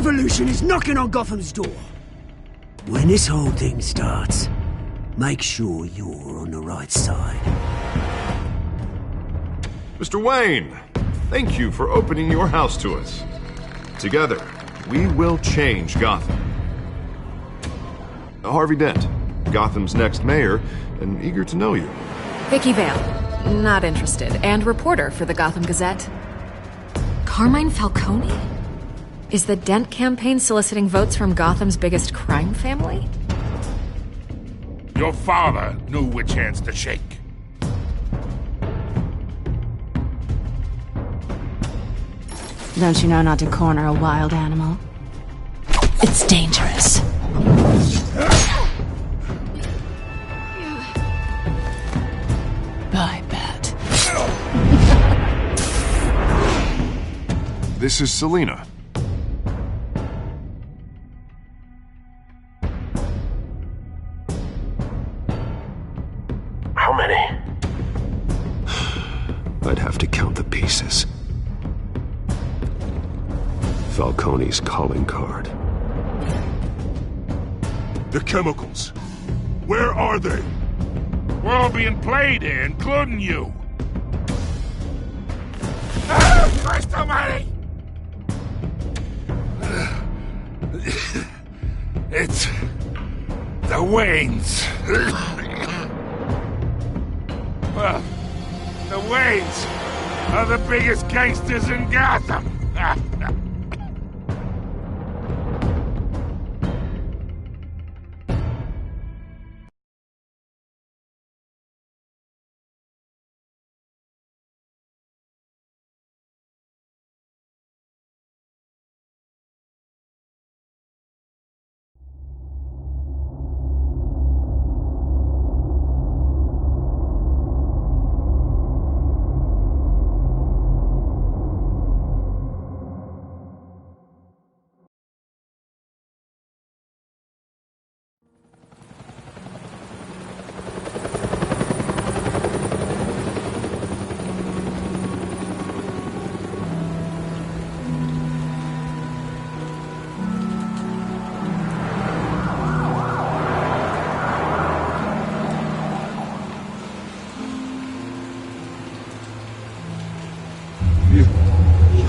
revolution is knocking on Gotham's door. When this whole thing starts, make sure you're on the right side. Mr. Wayne, thank you for opening your house to us. Together, we will change Gotham. Harvey Dent, Gotham's next mayor, and eager to know you. Vicky Vale, not interested, and reporter for the Gotham Gazette. Carmine Falcone? Is the Dent campaign soliciting votes from Gotham's biggest crime family? Your father knew which hands to shake. Don't you know not to corner a wild animal? It's dangerous. I bet. This is Selina. How many? I'd have to count the pieces. Falcone's calling card. The chemicals. Where are they? We're all being played here, including you. Christ almighty! It's the Waynes. Well, the Waynes are the biggest gangsters in Gotham.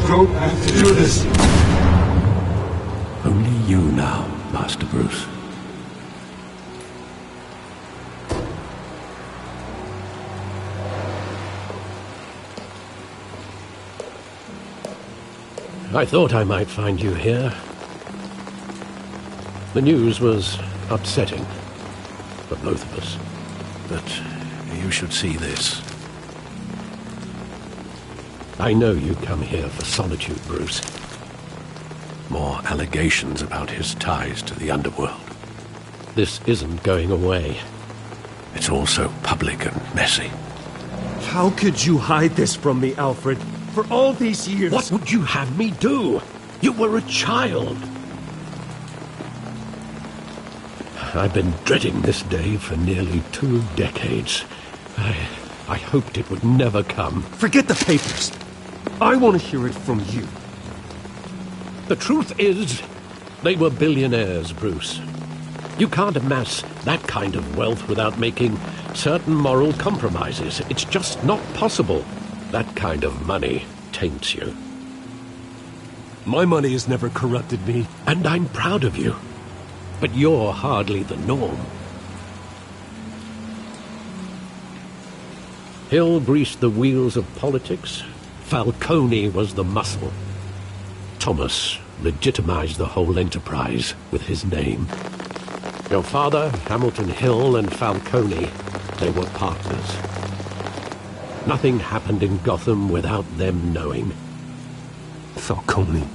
Don't have to do this. Only you now, Master Bruce. I thought I might find you here. The news was upsetting for both of us. But you should see this. I know you come here for solitude, Bruce. More allegations about his ties to the underworld. This isn't going away. It's all so public and messy. How could you hide this from me, Alfred? For all these years... What would you have me do? You were a child. I've been dreading this day for nearly 2 decades. I hoped it would never come. Forget the papers. I want to hear it from you. The truth is, they were billionaires, Bruce. You can't amass that kind of wealth without making certain moral compromises. It's just not possible. That kind of money taints you. My money has never corrupted me. And I'm proud of you. But you're hardly the norm. Hill greased the wheels of politics. Falcone was the muscle. Thomas legitimized the whole enterprise with his name. Your father, Hamilton Hill, and Falcone, they were partners. Nothing happened in Gotham without them knowing. Falcone,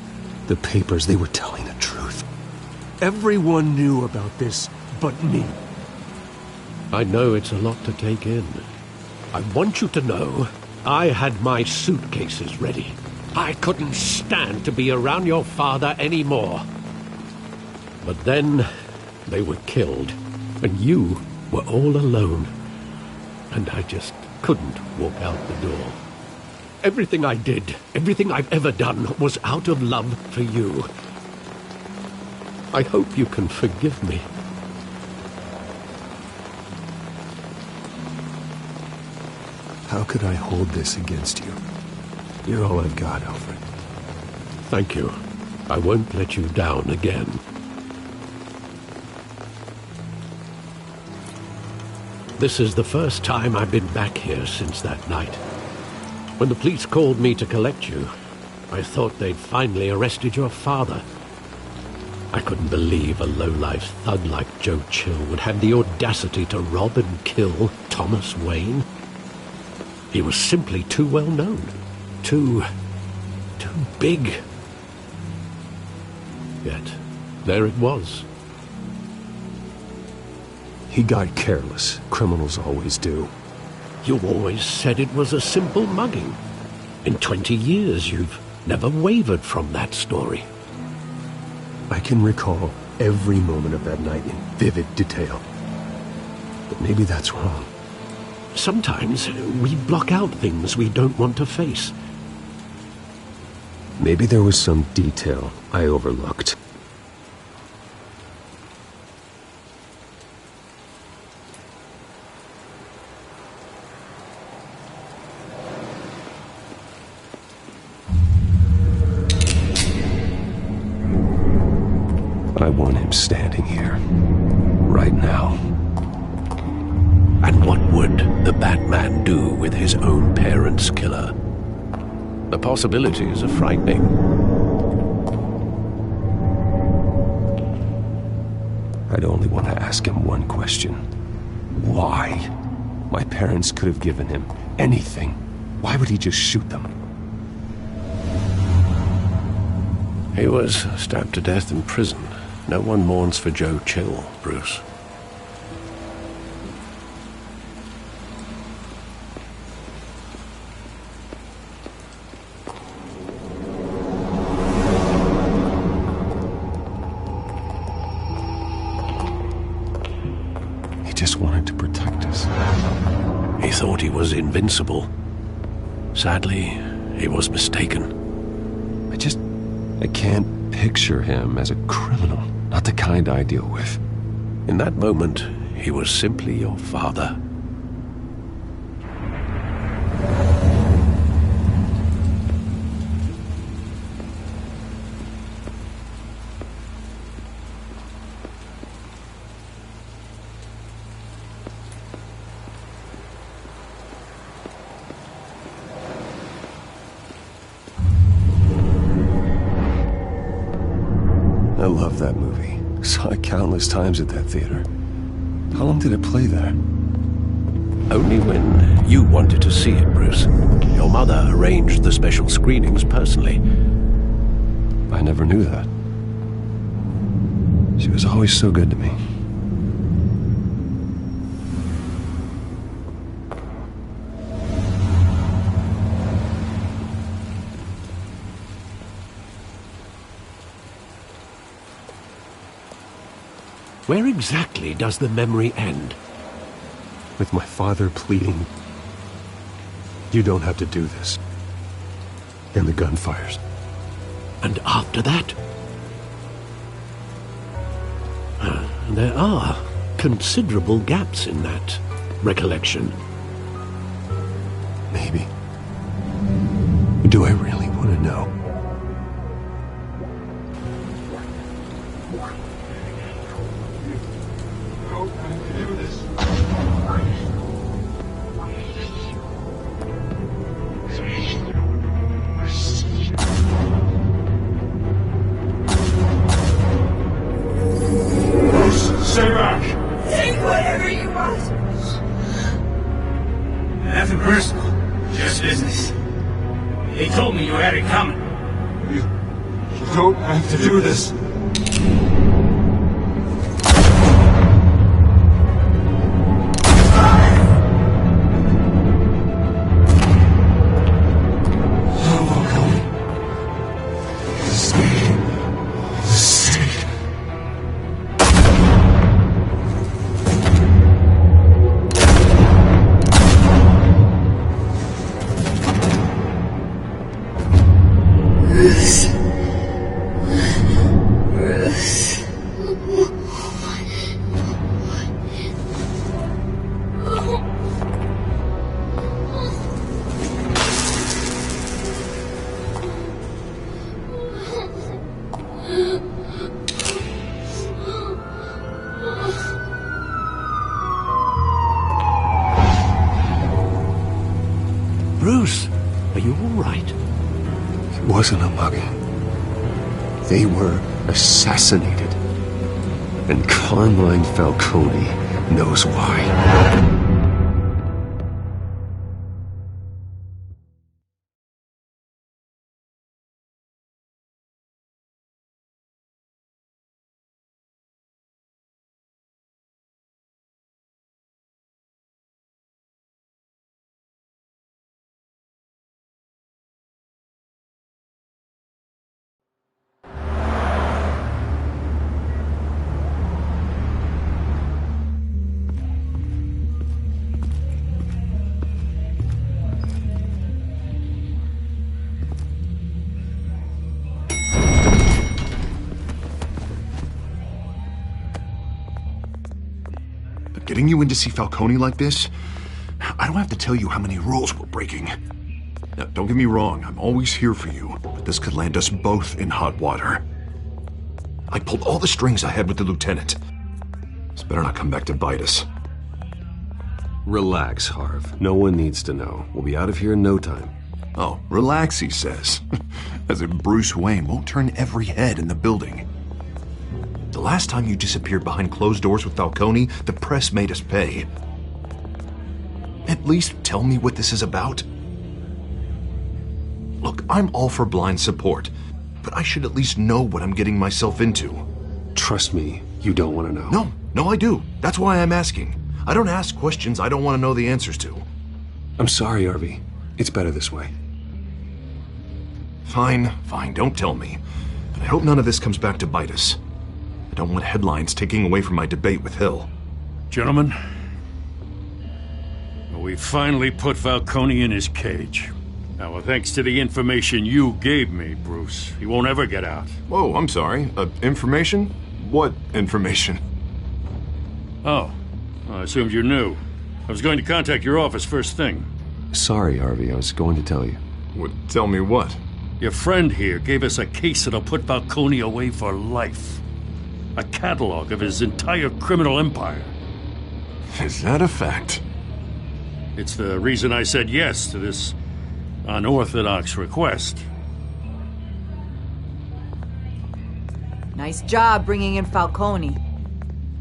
the papers, they were telling the truth. Everyone knew about this but me. I know it's a lot to take in. I want you to know I had my suitcases ready. I couldn't stand to be around your father anymore. But then they were killed, and you were all alone. And I just couldn't walk out the door. Everything I did, everything I've ever done, was out of love for you. I hope you can forgive me. How could I hold this against you? You're all I've got, Alfred. Thank you. I won't let you down again. This is the first time I've been back here since that night. When the police called me to collect you, I thought they'd finally arrested your father. I couldn't believe a low-life thug like Joe Chill would have the audacity to rob and kill Thomas Wayne. He was simply too well known. Too big. Yet, there it was. He got careless. Criminals always do. You always said it was a simple mugging. In 20 years, you've never wavered from that story. I can recall every moment of that night in vivid detail. But maybe that's wrong. Sometimes we block out things we don't want to face. Maybe there was some detail I overlooked. I want him standing here, right now. And what would the Batman do with his own parents' killer? The possibilities are frightening. I'd only want to ask him one question. Why? My parents could have given him anything. Why would he just shoot them? He was stabbed to death in prison. No one mourns for Joe Chill, Bruce. He just wanted to protect us. He thought he was invincible. Sadly, he was mistaken. I can't picture him as a criminal. Not the kind I deal with. In that moment, he was simply your father. I love that movie. Saw it countless times at that theater. How long did it play there? Only when you wanted to see it, Bruce. Your mother arranged the special screenings personally. I never knew that. She was always so good to me. Where exactly does the memory end? With my father pleading, "You don't have to do this." And the gun fires. And after that? There are considerable gaps in that recollection. Maybe. Do I really want to know? Stay back! Take whatever you want. Nothing personal, just business. They told me you had it coming. You don't have to do this. wasn't a mugging. They were assassinated. And Carmine Falcone knows why. Getting you in to see Falcone like this? I don't have to tell you how many rules we're breaking. Now, don't get me wrong, I'm always here for you, but this could land us both in hot water. I pulled all the strings I had with the lieutenant. This better not come back to bite us. Relax, Harv. No one needs to know. We'll be out of here in no time. Oh, relax, he says. As if Bruce Wayne won't turn every head in the building. The last time you disappeared behind closed doors with Falcone, the press made us pay. At least tell me what this is about. Look, I'm all for blind support, but I should at least know what I'm getting myself into. Trust me, you don't want to know. No, I do. That's why I'm asking. I don't ask questions I don't want to know the answers to. I'm sorry, Harvey. It's better this way. Fine, don't tell me. But I hope none of this comes back to bite us. I don't want headlines taking away from my debate with Hill. Gentlemen, we finally put Falcone in his cage. Now, well, thanks to the information you gave me, Bruce, he won't ever get out. Whoa, I'm sorry. Information? What information? Oh, I assumed you knew. I was going to contact your office first thing. Sorry, Harvey. I was going to tell you. Tell me what? Your friend here gave us a case that'll put Falcone away for life. A catalog of his entire criminal empire. Is that a fact? It's the reason I said yes to this unorthodox request. Nice job bringing in Falcone.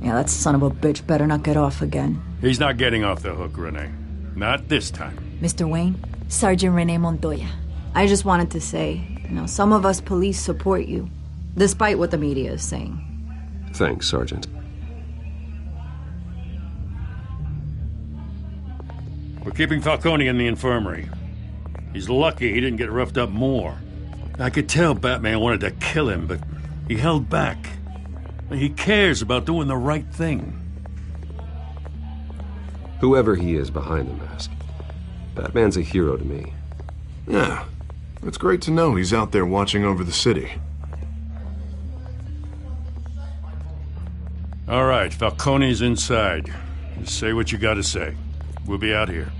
Yeah, that son of a bitch better not get off again. He's not getting off the hook, Renee. Not this time. Mr. Wayne, Sergeant Renee Montoya. I just wanted to say, some of us police support you, despite what the media is saying. Thanks, Sergeant. We're keeping Falcone in the infirmary. He's lucky he didn't get roughed up more. I could tell Batman wanted to kill him, but he held back. He cares about doing the right thing. Whoever he is behind the mask, Batman's a hero to me. Yeah, it's great to know he's out there watching over the city. All right, Falcone's inside. Just say what you gotta say. We'll be out here.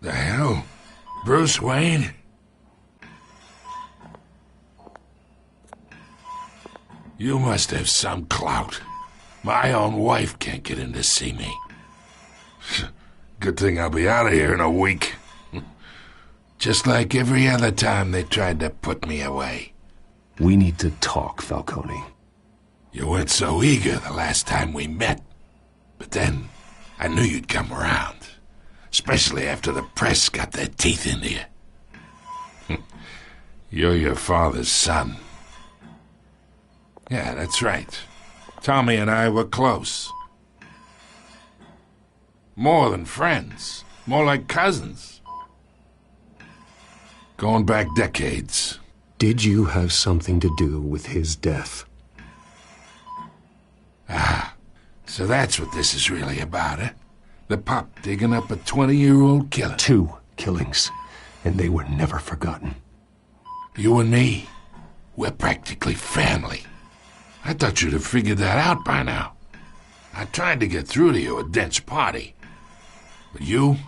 The hell? Bruce Wayne? You must have some clout. My own wife can't get in to see me. Good thing I'll be out of here in a week. Just like every other time they tried to put me away. We need to talk, Falcone. You weren't so eager the last time we met. But then, I knew you'd come around. Especially after the press got their teeth into you. You're your father's son. Yeah, that's right. Tommy and I were close. More than friends. More like cousins. Going back decades. Did you have something to do with his death? Ah, so that's what this is really about, eh? The pup digging up a 20-year-old killer. 2 killings, and they were never forgotten. You and me, We're practically family. I thought you'd have figured that out by now. I tried to get through to you at Dent's party. But you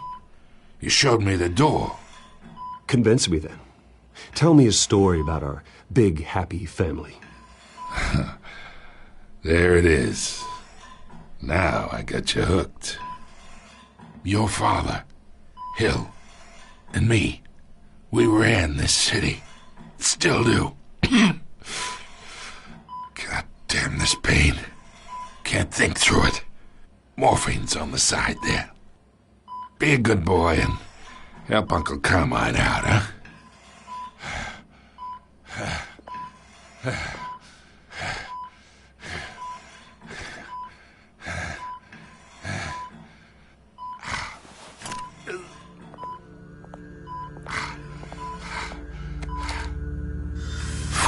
showed me the door. Convince me then. Tell me a story about our big, happy family. There it is. Now I got you hooked. Your father, Hill, and me, we ran this city. Still do. God damn this pain. Can't think through it. Morphine's on the side there. Be a good boy and help Uncle Carmine out, huh?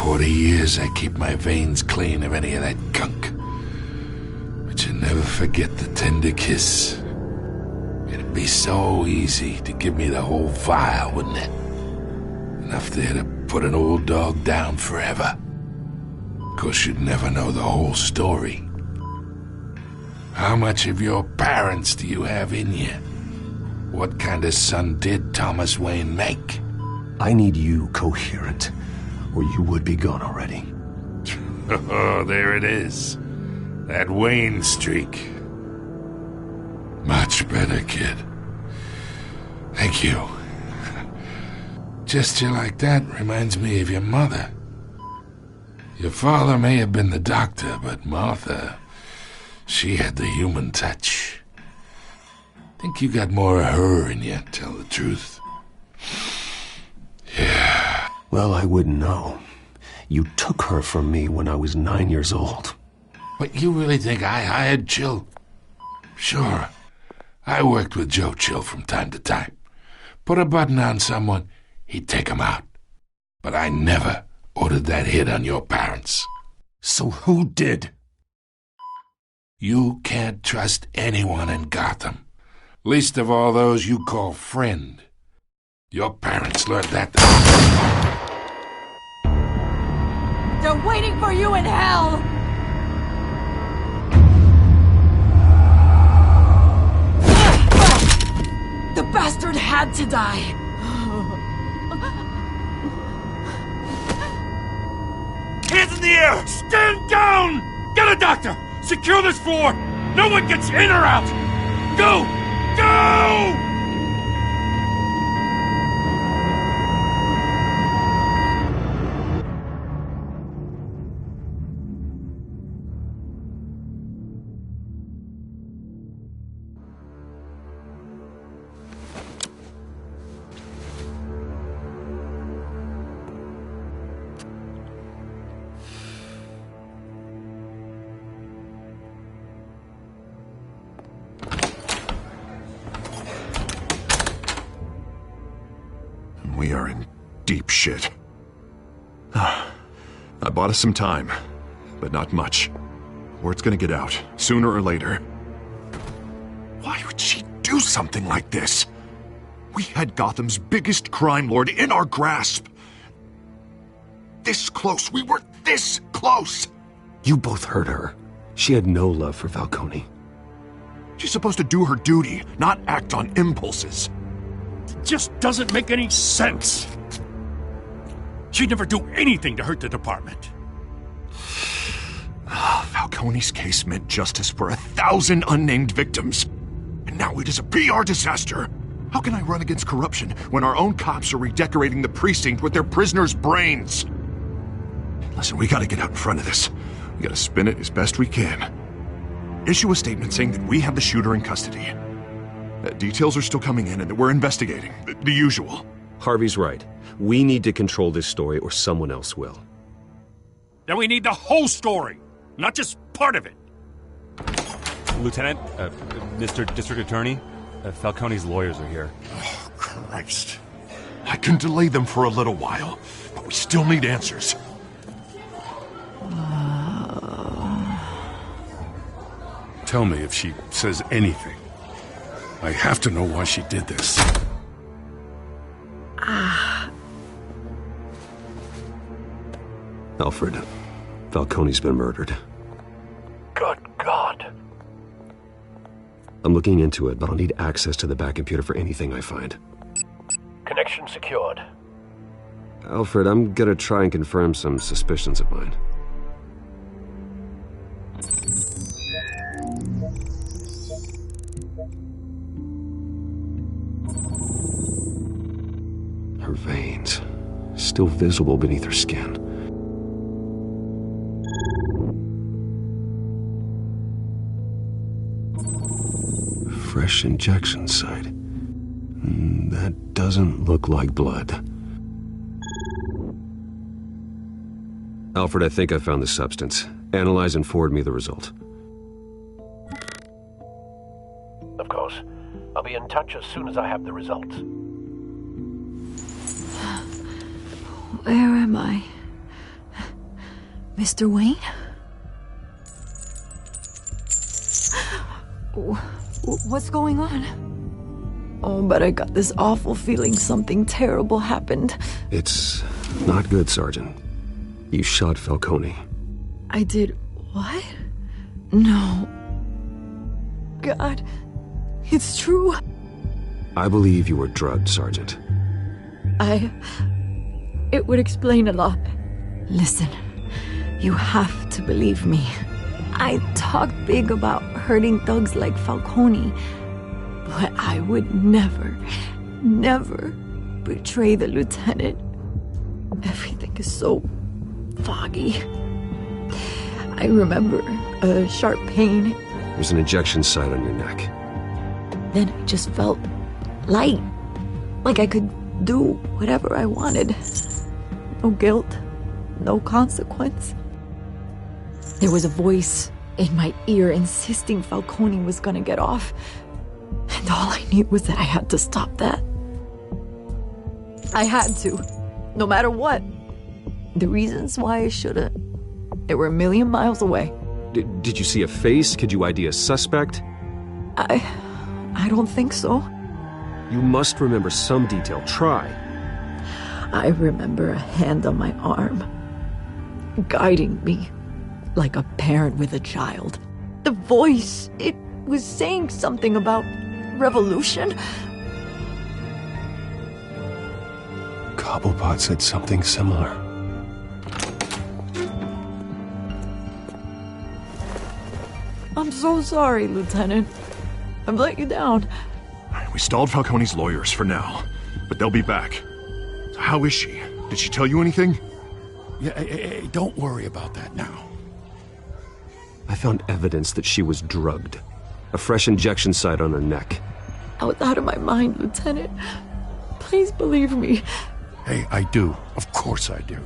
40 years I keep my veins clean of any of that gunk. But you never forget the tender kiss. It'd be so easy to give me the whole vial, wouldn't it? Enough there to put an old dog down forever. Of course, you'd never know the whole story. How much of your parents do you have in you? What kind of son did Thomas Wayne make? I need you coherent, or you would be gone already. Oh, there it is. That Wayne streak. Much better, kid. Thank you. Gesture like that reminds me of your mother. Your father may have been the doctor, but Martha, she had the human touch. Think you got more of her in you, tell the truth. Yeah. Well, I wouldn't know. You took her from me when I was 9 years old. But you really think I hired Chill? Sure. I worked with Joe Chill from time to time. Put a button on someone, he'd take him out. But I never ordered that hit on your parents. So who did? You can't trust anyone in Gotham. Least of all those you call friend. Your parents learned that. They're waiting for you in hell! The bastard had to die! Hands in the air! Stand down! Get a doctor! Secure this floor! No one gets in or out! Go! Go! We are in deep shit. I bought us some time, but not much. Word's gonna get out, sooner or later. Why would she do something like this? We had Gotham's biggest crime lord in our grasp. This close. We were this close. You both hurt her. She had no love for Falcone. She's supposed to do her duty, not act on impulses. It just doesn't make any sense. She'd never do anything to hurt the department. Falcone's case meant justice for 1,000 unnamed victims. And now it is a PR disaster. How can I run against corruption when our own cops are redecorating the precinct with their prisoners' brains? Listen, we gotta get out in front of this. We gotta spin it as best we can. Issue a statement saying that we have the shooter in custody. Details are still coming in and that we're investigating. The usual. Harvey's right. We need to control this story or someone else will. Then we need the whole story, not just part of it. Lieutenant, Mr. District Attorney, Falcone's lawyers are here. Oh, Christ. I can delay them for a little while, but we still need answers. Tell me if she says anything. I have to know why she did this. Alfred, Falcone's been murdered. Good God. I'm looking into it, but I'll need access to the back computer for anything I find. Connection secured. Alfred, I'm gonna try and confirm some suspicions of mine. Her veins, still visible beneath her skin. Fresh injection site. That doesn't look like blood. Alfred, I think I found the substance. Analyze and forward me the result. Of course. I'll be in touch as soon as I have the results. Where am I? Mr. Wayne? What's going on? Oh, but I got this awful feeling something terrible happened. It's not good, Sergeant. You shot Falcone. I did what? No. God, it's true. I believe you were drugged, Sergeant. It would explain a lot. Listen, you have to believe me. I talk big about hurting thugs like Falcone, but I would never betray the lieutenant. Everything is so foggy. I remember a sharp pain. There's an injection site on your neck. Then I just felt light, like I could do whatever I wanted. No guilt, no consequence. There was a voice in my ear insisting Falcone was gonna get off. And all I knew was that I had to stop that. I had to, no matter what. The reasons why I shouldn't, they were a million miles away. Did you see a face? Could you ID a suspect? I don't think so. You must remember some detail. Try. I remember a hand on my arm, guiding me like a parent with a child. The voice, it was saying something about revolution. Cobblepot said something similar. I'm so sorry, Lieutenant. I've let you down. We stalled Falcone's lawyers for now, but they'll be back. So how is she? Did she tell you anything? Yeah, hey, don't worry about that now. I found evidence that she was drugged. A fresh injection site on her neck. I was out of my mind, Lieutenant. Please believe me. Hey, I do. Of course I do.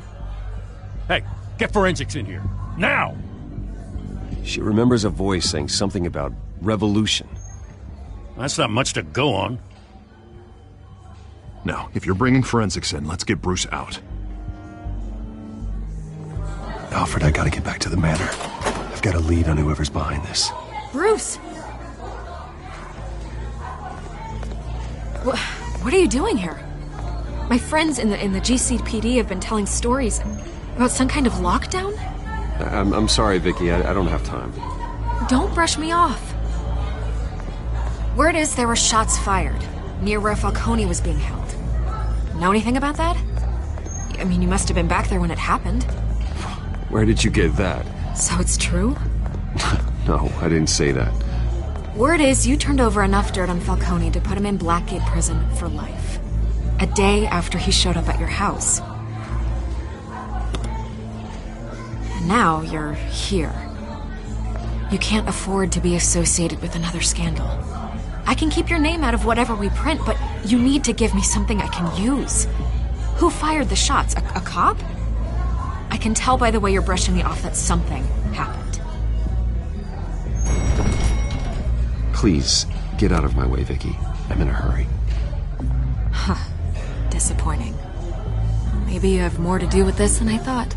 Hey, get forensics in here. Now! She remembers a voice saying something about revolution. That's not much to go on. Now, if you're bringing forensics in, let's get Bruce out. Alfred, I gotta get back to the manor. I've got a lead on whoever's behind this. Bruce! What are you doing here? My friends in the GCPD have been telling stories about some kind of lockdown? I'm sorry, Vicky. I don't have time. Don't brush me off. Word is there were shots fired near where Falcone was being held. Know anything about that? I mean, you must have been back there when it happened. Where did you get that? So it's true? No, I didn't say that. Word is you turned over enough dirt on Falcone to put him in Blackgate Prison for life. A day after he showed up at your house. And now you're here. You can't afford to be associated with another scandal. I can keep your name out of whatever we print, but you need to give me something I can use. Who fired the shots? A cop? I can tell by the way you're brushing me off that something happened. Please, get out of my way, Vicky. I'm in a hurry. Huh. Disappointing. Maybe you have more to do with this than I thought.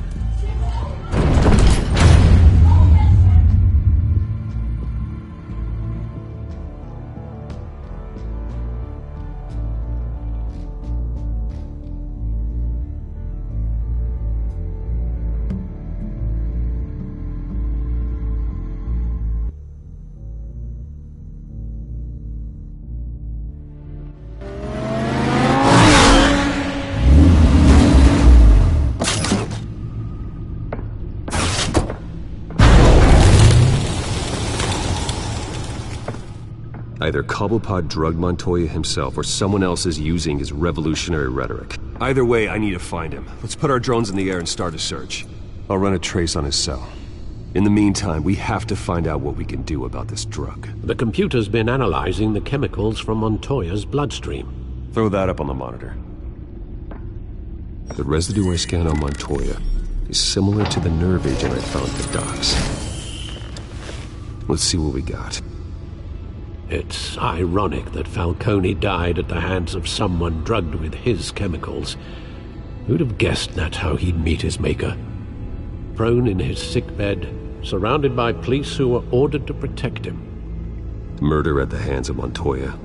Either Cobblepot drugged Montoya himself, or someone else is using his revolutionary rhetoric. Either way, I need to find him. Let's put our drones in the air and start a search. I'll run a trace on his cell. In the meantime, we have to find out what we can do about this drug. The computer's been analyzing the chemicals from Montoya's bloodstream. Throw that up on the monitor. The residue I scanned on Montoya is similar to the nerve agent I found at the docks. Let's see what we got. It's ironic that Falcone died at the hands of someone drugged with his chemicals. Who'd have guessed that's how he'd meet his maker? Prone in his sickbed, surrounded by police who were ordered to protect him. Murder at the hands of Montoya.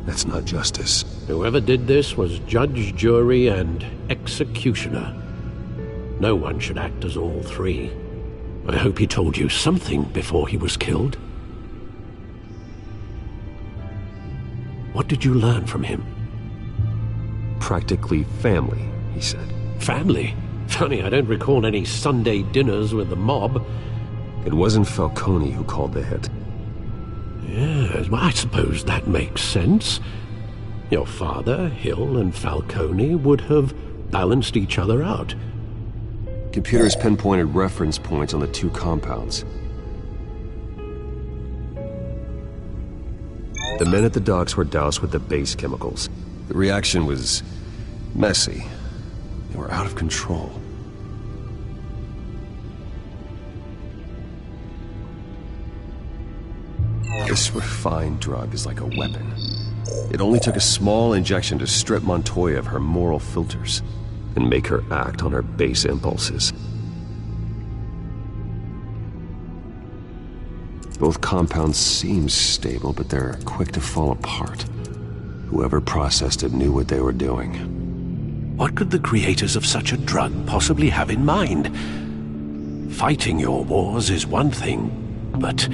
That's not justice. Whoever did this was judge, jury, and executioner. No one should act as all three. I hope he told you something before he was killed. What did you learn from him? Practically family, he said. Family? Funny, I don't recall any Sunday dinners with the mob. It wasn't Falcone who called the hit. Yes, well, I suppose that makes sense. Your father, Hill, and Falcone would have balanced each other out. Computers pinpointed reference points on the two compounds. The men at the docks were doused with the base chemicals. The reaction was messy. They were out of control. This refined drug is like a weapon. It only took a small injection to strip Montoya of her moral filters and make her act on her base impulses. Both compounds seem stable, but they're quick to fall apart. Whoever processed it knew what they were doing. What could the creators of such a drug possibly have in mind? Fighting your wars is one thing, but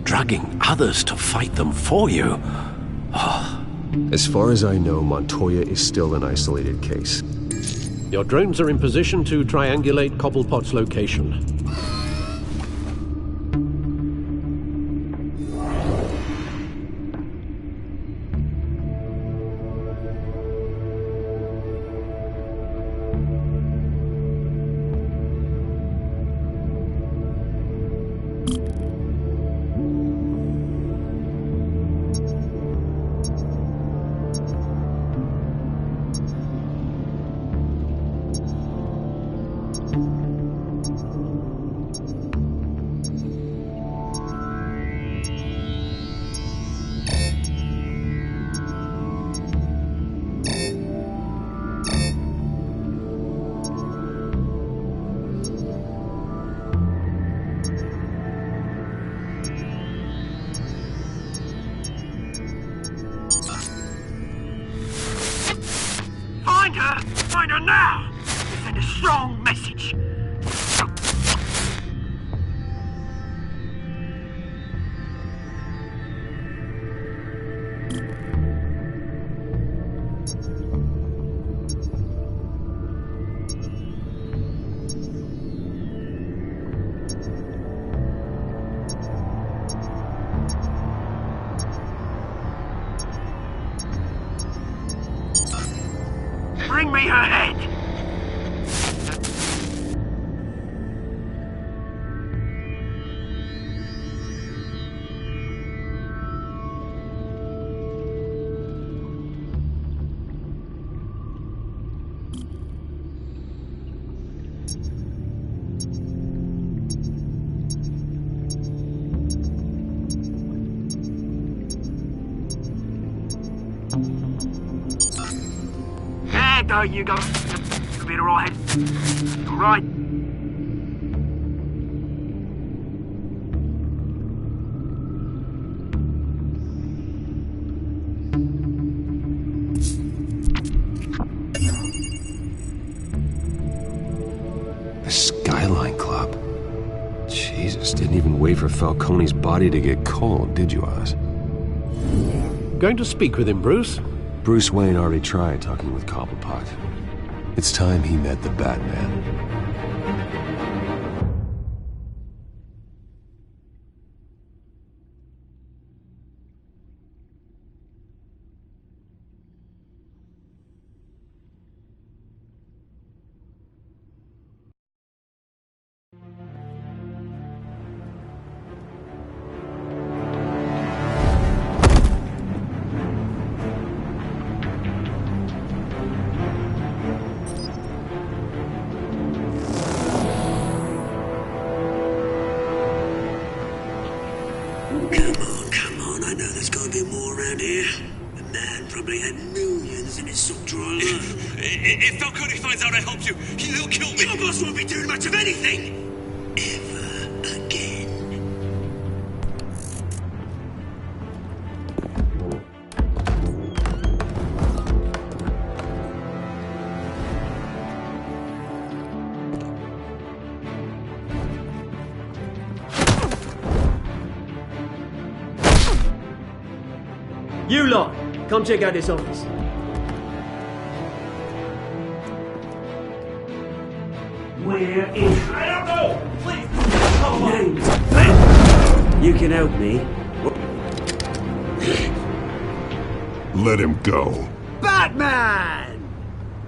drugging others to fight them for you? Oh. As far as I know, Montoya is still an isolated case. Your drones are in position to triangulate Cobblepot's location. Find her now! Send a strong message. Bring me her head! There you go. You'll be alright. Alright. The Skyline Club. Jesus, didn't even wait for Falcone's body to get cold, did you, Oz? Going to speak with him, Bruce? Bruce Wayne already tried talking with Cobblepot. It's time he met the Batman. Come on, I know there's gotta be more around here. The man probably had millions in his sock drawer. If Falcone finds out I helped you, he'll kill me. Your boss won't be doing much of anything! Ever again. You lot, come check out this office. Where is... I don't know! Please! You can help me. Let him go. Batman!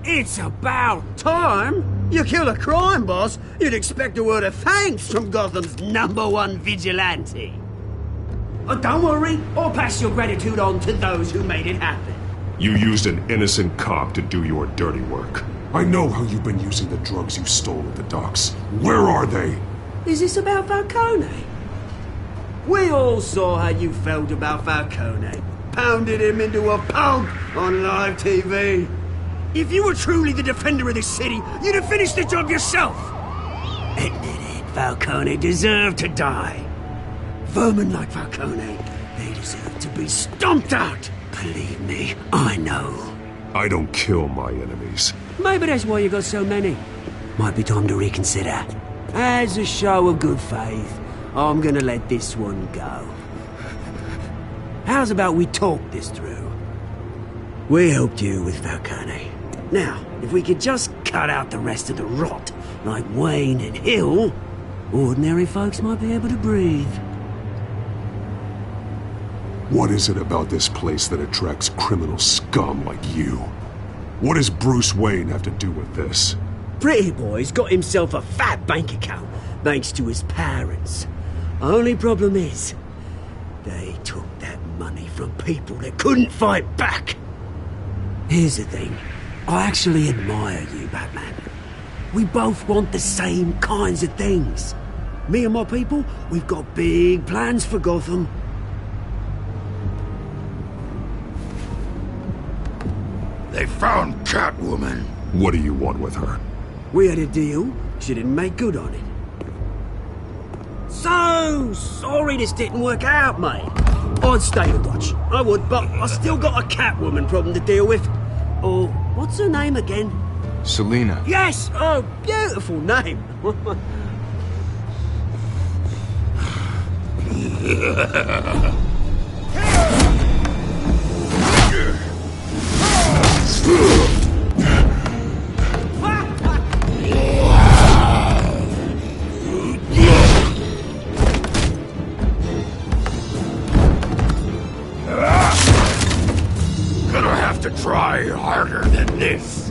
It's about time! You kill a crime boss, you'd expect a word of thanks from Gotham's #1 vigilante. Oh, don't worry, I'll pass your gratitude on to those who made it happen. You used an innocent cop to do your dirty work. I know how you've been using the drugs you stole at the docks. Where are they? Is this about Falcone? We all saw how you felt about Falcone. Pounded him into a pulp on live TV. If you were truly the defender of this city, you'd have finished the job yourself. Admit it, Falcone deserved to die. Vermin like Falcone, they deserve to be stomped out. Believe me, I know. I don't kill my enemies. Maybe that's why you got so many. Might be time to reconsider. As a show of good faith, I'm gonna let this one go. How's about we talk this through? We helped you with Falcone. Now, if we could just cut out the rest of the rot, like Wayne and Hill, ordinary folks might be able to breathe. What is it about this place that attracts criminal scum like you? What does Bruce Wayne have to do with this? Pretty Boy's got himself a fat bank account, thanks to his parents. Only problem is, they took that money from people that couldn't fight back. Here's the thing, I actually admire you, Batman. We both want the same kinds of things. Me and my people, we've got big plans for Gotham. They found Catwoman. What do you want with her? We had a deal. She didn't make good on it. So sorry this didn't work out, mate. I'd stay to watch. I would, but I still got a Catwoman problem to deal with. Oh, what's her name again? Selina. Yes! Oh, beautiful name. Gonna have to try harder than this.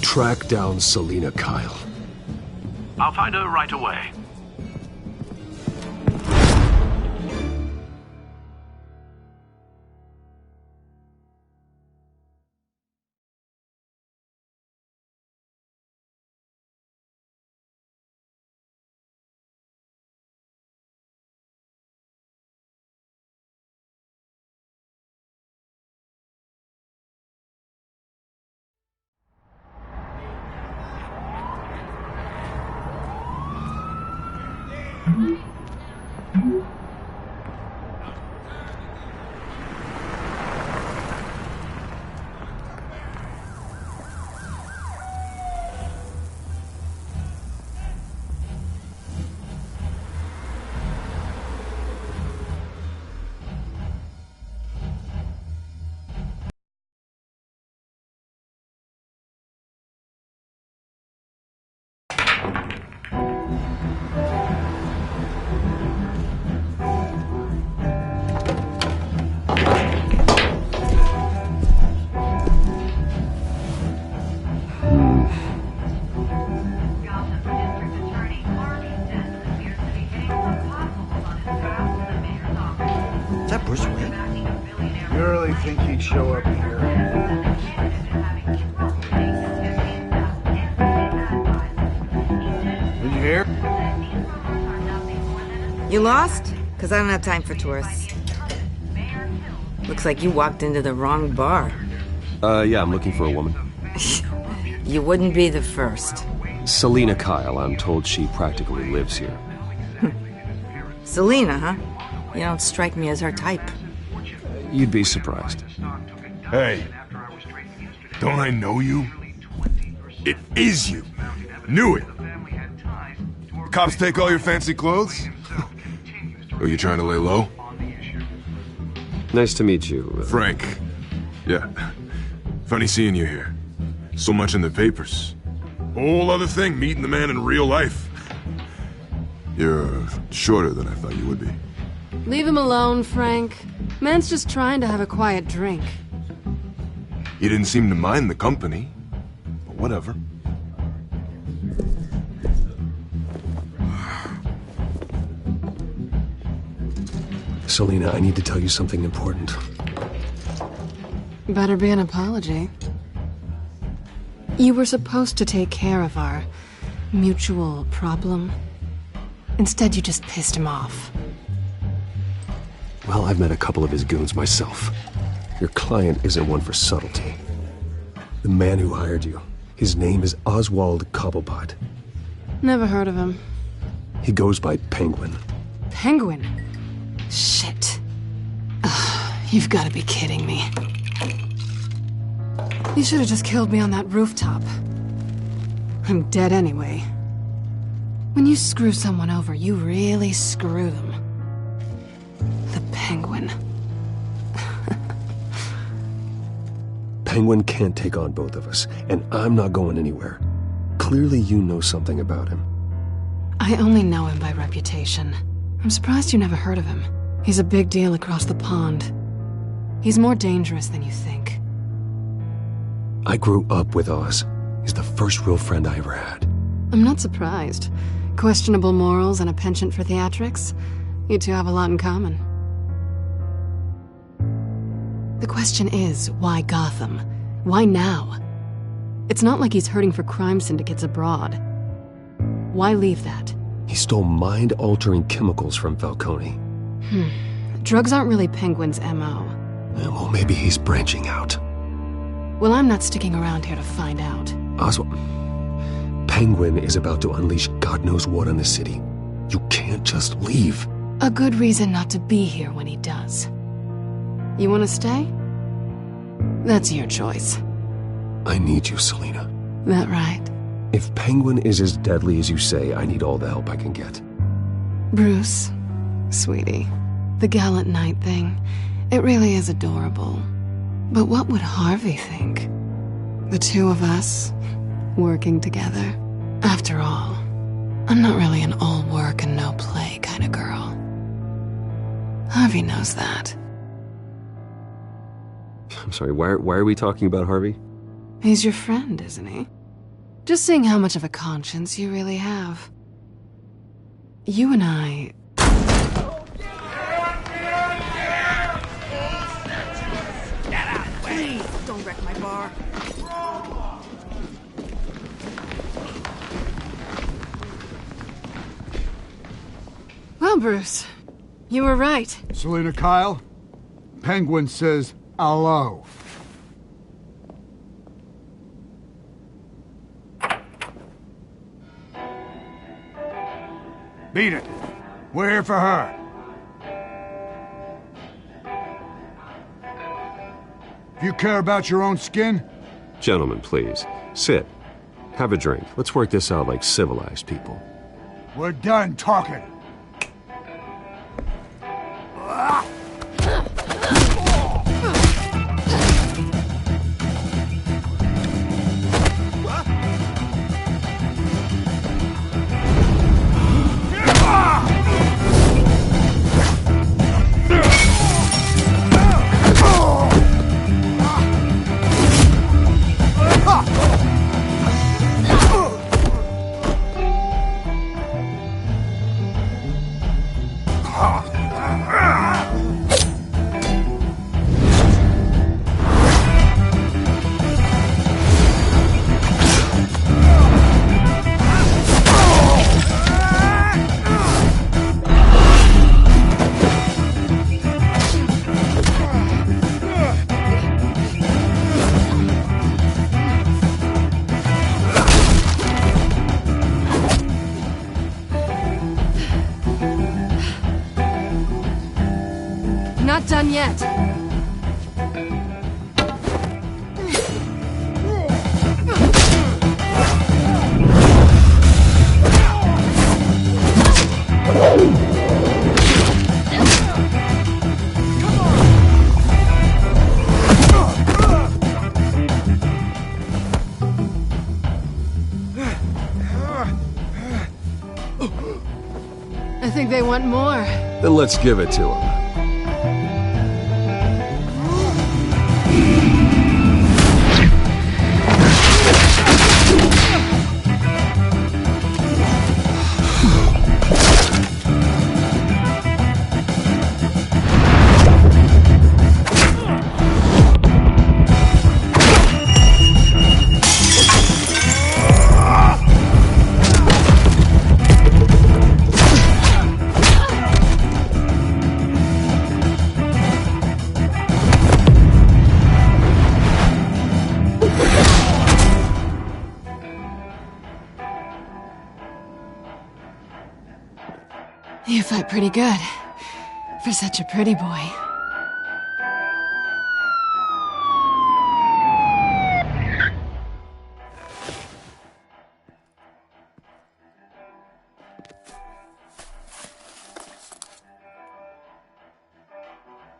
Track down Selina Kyle. I'll find her right away. You really think he'd show up here? Did you hear? You lost? Because I don't have time for tourists. Looks like you walked into the wrong bar. Yeah, I'm looking for a woman. You wouldn't be the first. Selina Kyle, I'm told she practically lives here. Selina, huh? You don't strike me as her type. You'd be surprised. Hey, don't I know you? It is you. Knew it. The cops take all your fancy clothes? Are you trying to lay low? Nice to meet you. Frank. Yeah. Funny seeing you here. So much in the papers. Whole other thing, meeting the man in real life. You're shorter than I thought you would be. Leave him alone, Frank. Man's just trying to have a quiet drink. You didn't seem to mind the company. But whatever. Selina, I need to tell you something important. Better be an apology. You were supposed to take care of our mutual problem. Instead, you just pissed him off. Well, I've met a couple of his goons myself. Your client isn't one for subtlety. The man who hired you, his name is Oswald Cobblepot. Never heard of him. He goes by Penguin. Penguin? Shit. Ugh, you've got to be kidding me. You should have just killed me on that rooftop. I'm dead anyway. When you screw someone over, you really screw them. The Penguin. Penguin can't take on both of us, and I'm not going anywhere. Clearly you know something about him. I only know him by reputation. I'm surprised you never heard of him. He's a big deal across the pond. He's more dangerous than you think. I grew up with Oz. He's the first real friend I ever had. I'm not surprised. Questionable morals and a penchant for theatrics. You two have a lot in common. The question is, why Gotham? Why now? It's not like he's hurting for crime syndicates abroad. Why leave that? He stole mind-altering chemicals from Falcone. Drugs aren't really Penguin's M.O. Well, maybe he's branching out. Well, I'm not sticking around here to find out. Oswald, Penguin is about to unleash God knows what on the city. You can't just leave. A good reason not to be here when he does. You want to stay? That's your choice. I need you, Selina. That right? If Penguin is as deadly as you say, I need all the help I can get. Bruce, sweetie, the gallant knight thing, it really is adorable. But what would Harvey think? The two of us, working together. After all, I'm not really an all work and no play kind of girl. Harvey knows that. I'm sorry, why are we talking about Harvey? He's your friend, isn't he? Just seeing how much of a conscience you really have. You and I... Please, don't wreck my bar. Well, Bruce, you were right. Selina Kyle, Penguin says hello. Beat it. We're here for her. If you care about your own skin... Gentlemen, please. Sit. Have a drink. Let's work this out like civilized people. We're done talking. yet. I think they want more. Then let's give it to them. You fight pretty good. For such a pretty boy.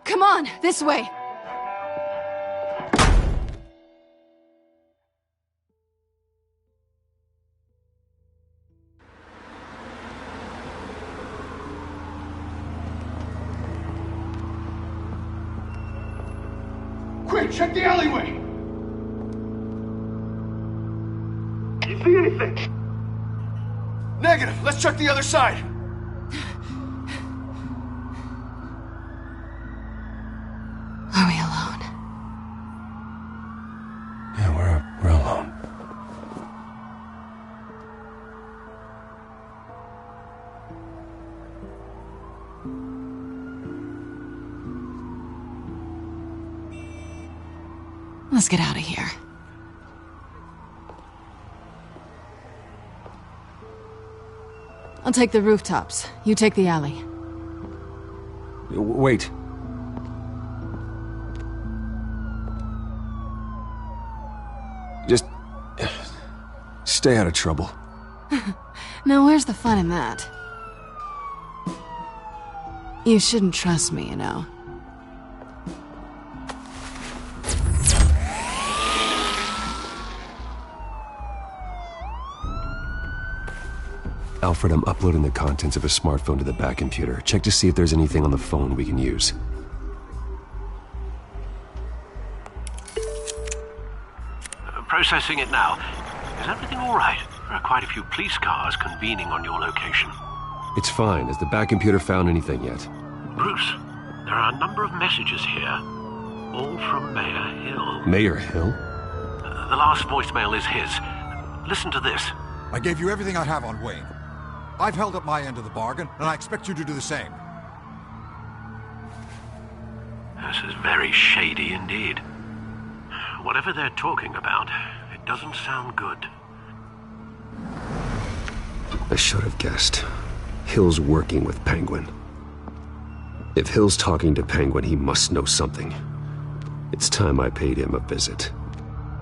Come on, this way! Quick, check the alleyway! You see anything? Negative. Let's check the other side. Are we alone? Yeah, we're alone. Let's get out of here. I'll take the rooftops. You take the alley. Wait. Just stay out of trouble. Now where's the fun in that? You shouldn't trust me, you know. Alfred, I'm uploading the contents of a smartphone to the back computer. Check to see if there's anything on the phone we can use. Processing it now. Is everything all right? There are quite a few police cars convening on your location. It's fine. Has the back computer found anything yet? Bruce, there are a number of messages here, all from Mayor Hill. Mayor Hill? The last voicemail is his. Listen to this. I gave you everything I have on Wayne. I've held up my end of the bargain, and I expect you to do the same. This is very shady indeed. Whatever they're talking about, it doesn't sound good. I should have guessed. Hill's working with Penguin. If Hill's talking to Penguin, he must know something. It's time I paid him a visit.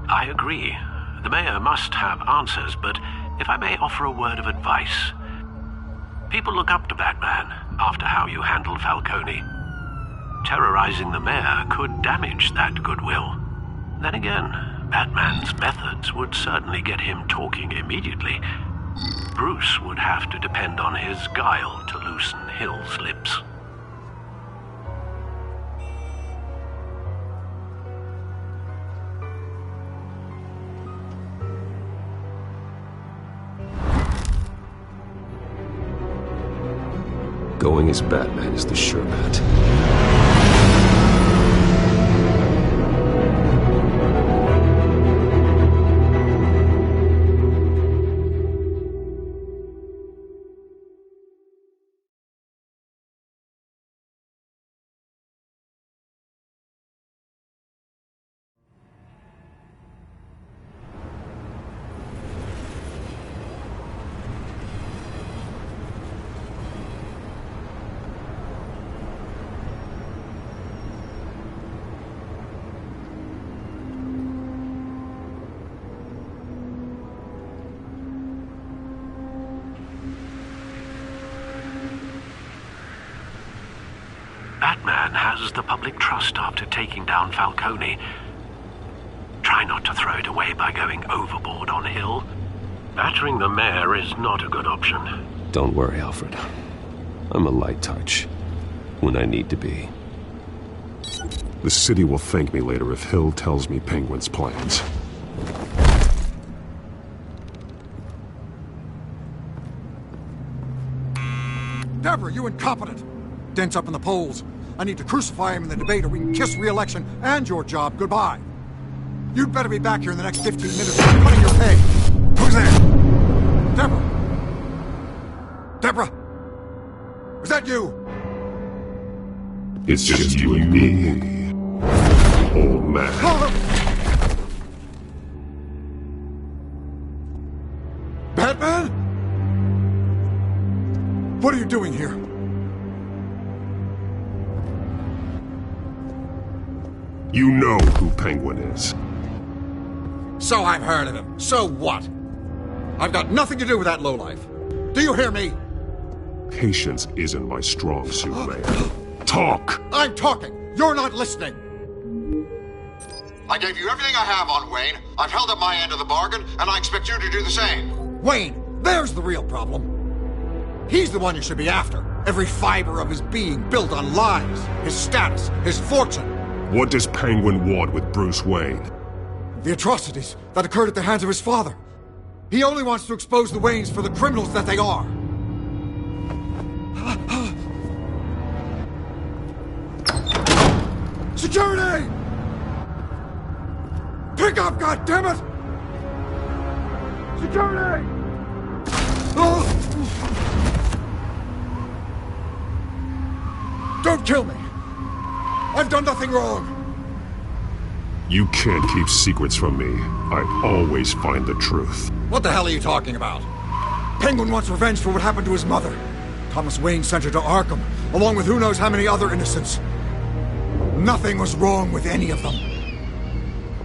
I agree. The mayor must have answers, but if I may offer a word of advice. People look up to Batman after how you handled Falcone. Terrorizing the mayor could damage that goodwill. Then again, Batman's methods would certainly get him talking immediately. Bruce would have to depend on his guile to loosen Hill's lips. Going as Batman is the sure bet. has the public trust after taking down Falcone. Try not to throw it away by going overboard on Hill. Battering the mayor is not a good option. Don't worry, Alfred. I'm a light touch when I need to be. The city will thank me later if Hill tells me Penguin's plans. Deborah, you incompetent! Dent's up in the polls. I need to crucify him in the debate or we can kiss re-election and your job goodbye. You'd better be back here in the next 15 minutes or I'm cutting your pay. Who's there? Deborah? Deborah? Was that you? It's just you and me, old man. Batman? What are you doing here? You know who Penguin is. So I've heard of him. So what? I've got nothing to do with that lowlife. Do you hear me? Patience isn't my strong suit, Mayor. Talk! I'm talking. You're not listening. I gave you everything I have on Wayne. I've held up my end of the bargain, and I expect you to do the same. Wayne, there's the real problem. He's the one you should be after. Every fiber of his being built on lies, his status, his fortune. What does Penguin want with Bruce Wayne? The atrocities that occurred at the hands of his father. He only wants to expose the Waynes for the criminals that they are. Security! Pick up, goddammit! Security! Don't kill me! I've done nothing wrong! You can't keep secrets from me. I always find the truth. What the hell are you talking about? Penguin wants revenge for what happened to his mother. Thomas Wayne sent her to Arkham, along with who knows how many other innocents. Nothing was wrong with any of them.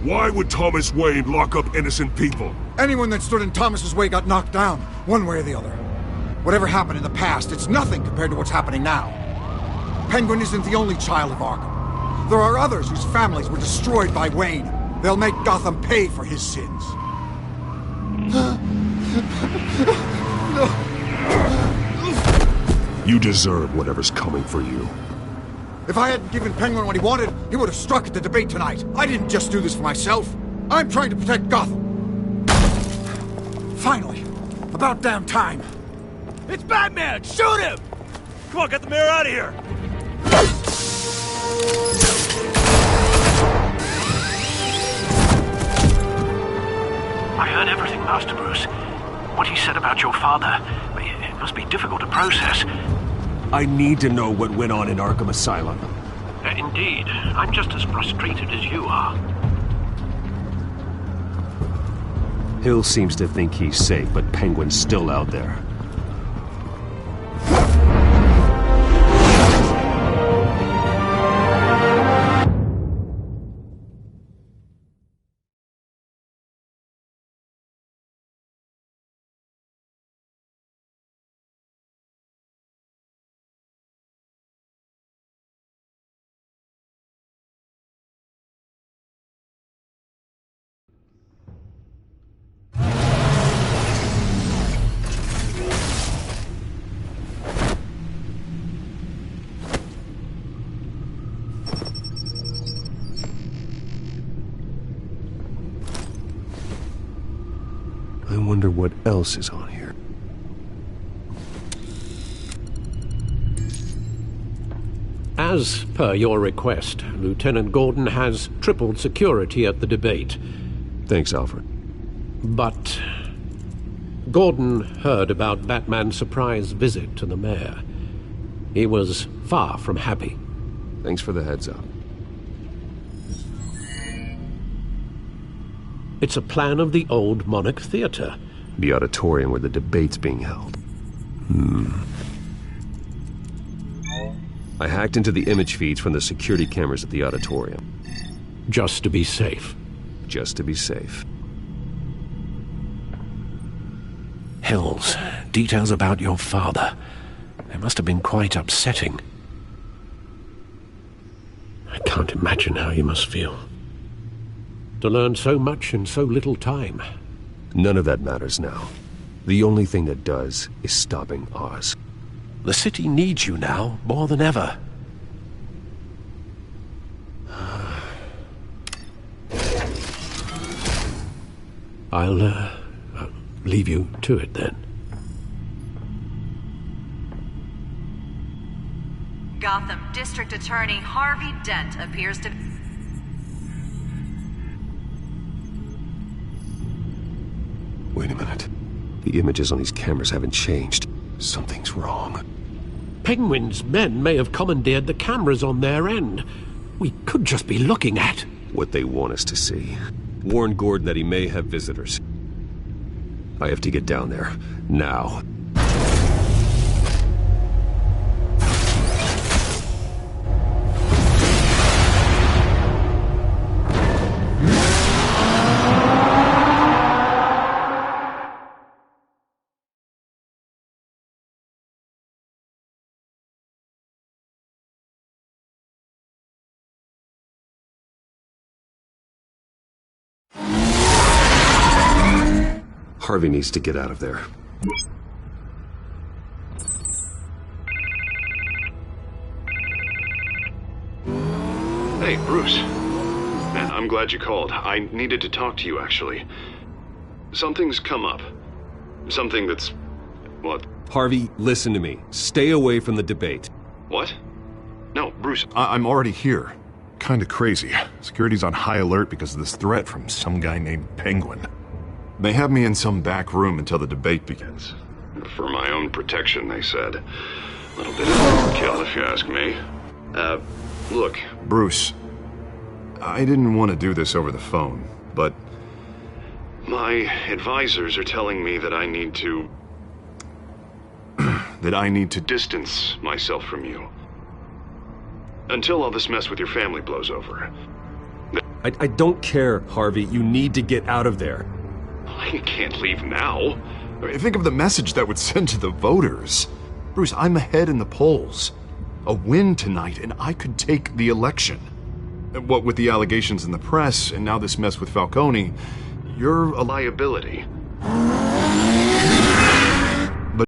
Why would Thomas Wayne lock up innocent people? Anyone that stood in Thomas's way got knocked down, one way or the other. Whatever happened in the past, it's nothing compared to what's happening now. Penguin isn't the only child of Arkham. There are others whose families were destroyed by Wayne. They'll make Gotham pay for his sins. No. You deserve whatever's coming for you. If I hadn't given Penguin what he wanted, he would have struck at the debate tonight. I didn't just do this for myself. I'm trying to protect Gotham. Finally. About damn time. It's Batman! Shoot him! Come on, get the mayor out of here! I heard everything, Master Bruce. What he said about your father, it must be difficult to process. I need to know what went on in Arkham Asylum. Indeed. I'm just as frustrated as you are. Hill seems to think he's safe, but Penguin's still out there. I wonder what else is on here. As per your request, Lieutenant Gordon has tripled security at the debate. Thanks, Alfred. But Gordon heard about Batman's surprise visit to the mayor. He was far from happy. Thanks for the heads up. It's a plan of the old Monarch Theatre. The auditorium where the debate's being held. I hacked into the image feeds from the security cameras at the auditorium. Just to be safe. Just to be safe. Hills, details about your father. They must have been quite upsetting. I can't imagine how you must feel. To learn so much in so little time. None of that matters now. The only thing that does is stopping Oz. The city needs you now, more than ever. I'll leave you to it then. Gotham District Attorney Harvey Dent appears to... Wait a minute. The images on these cameras haven't changed. Something's wrong. Penguin's men may have commandeered the cameras on their end. We could just be looking at... what they want us to see. Warn Gordon that he may have visitors. I have to get down there. Now. Harvey needs to get out of there. Hey, Bruce. Man, I'm glad you called. I needed to talk to you, actually. Something's come up. Something that's... what? Harvey, listen to me. Stay away from the debate. What? No, Bruce, I'm already here. Kinda crazy. Security's on high alert because of this threat from some guy named Penguin. They have me in some back room until the debate begins. For my own protection, they said. A little bit of overkill, if you ask me. Look, Bruce, I didn't want to do this over the phone, but my advisors are telling me that I need to... that I need to distance myself from you. Until all this mess with your family blows over. I don't care, Harvey. You need to get out of there. I can't leave now. Think of the message that would send to the voters. Bruce, I'm ahead in the polls. A win tonight, and I could take the election. What with the allegations in the press, and now this mess with Falcone, you're a liability.